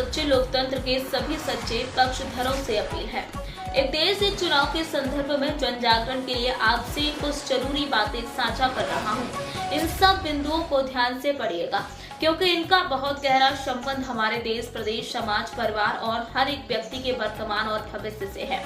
सच्चे लोकतंत्र के सभी सच्चे पक्षधरों से अपील है। एक देश एक चुनाव के संदर्भ में जन जागरण के लिए आपसे कुछ जरूरी बातें साझा कर रहा हूं। इन सब बिंदुओं को ध्यान से पढ़िएगा, क्योंकि इनका बहुत गहरा संबंध हमारे देश, प्रदेश, समाज, परिवार और हर एक व्यक्ति के वर्तमान और भविष्य से है।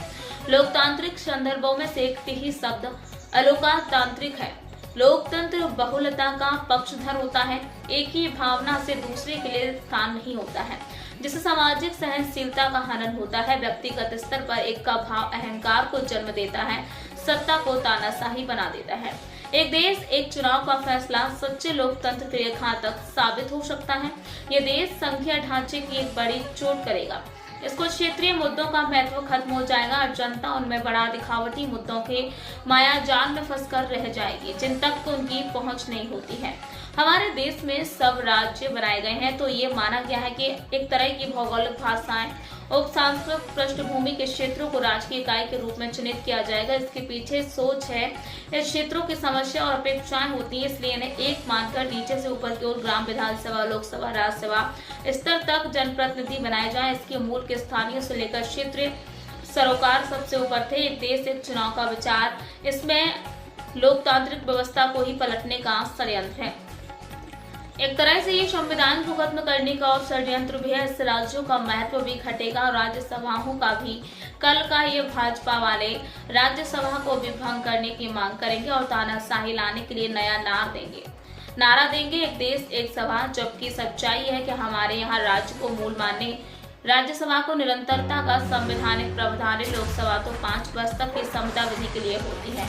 लोकतांत्रिक संदर्भों में से एक ही शब्द अलोकतांत्रिक है। लोकतंत्र बहुलता का पक्षधर होता है। एक ही भावना से दूसरे के लिए स्थान नहीं होता है, जिससे सामाजिक सहनशीलता का हनन होता है। व्यक्तिगत स्तर पर एक का भाव अहंकार को जन्म देता है, सत्ता को तानाशाही बना देता है। एक देश एक चुनाव का फैसला सच्चे लोकतंत्र के लिए घातक साबित हो सकता है। यह देश संघीय ढांचे की एक बड़ी चोट करेगा। इसको क्षेत्रीय मुद्दों का महत्व खत्म हो जाएगा और जनता उनमें बड़ा दिखावटी मुद्दों के मायाजाल में फंसकर रह जाएगी, जिन तक तो उनकी पहुंच नहीं होती है। हमारे देश में सब राज्य बनाए गए हैं तो ये माना गया है कि एक तरह की भौगोलिक भाषाएं उप सांस्कृतिक पृष्ठभूमि के क्षेत्रों को राजकीय इकाई के रूप में चिन्हित किया जाएगा। इसके पीछे सोच है, इस क्षेत्रों की समस्या और अपेक्षाएं होती है, इसलिए इन्हें एक मानकर नीचे से ऊपर की ओर ग्राम विधानसभा, लोकसभा, राज्यसभा स्तर तक जनप्रतिनिधि बनाए जाए। इसके मूल के स्थानीय से लेकर क्षेत्रीय सरोकार सबसे ऊपर थे। एक देश एक चुनाव का विचार, इसमें लोकतांत्रिक व्यवस्था को ही पलटने का षड्यंत्र है। एक तरह से ये संविधान को खत्म करने का और षड्यंत्र भी है। इससे राज्यों का महत्व भी घटेगा और राज्यसभाओं का भी। कल का ये भाजपा वाले राज्यसभा को भी भंग करने की मांग करेंगे और तानाशाही लाने के लिए नया नारा देंगे एक देश एक सभा। जबकि सच्चाई है कि हमारे यहाँ राज्य को मूल मानने, राज्यसभा को निरंतरता का संवैधानिक प्रावधान है। लोकसभा तो 5 वर्ष तक की समता विधि के लिए होती है।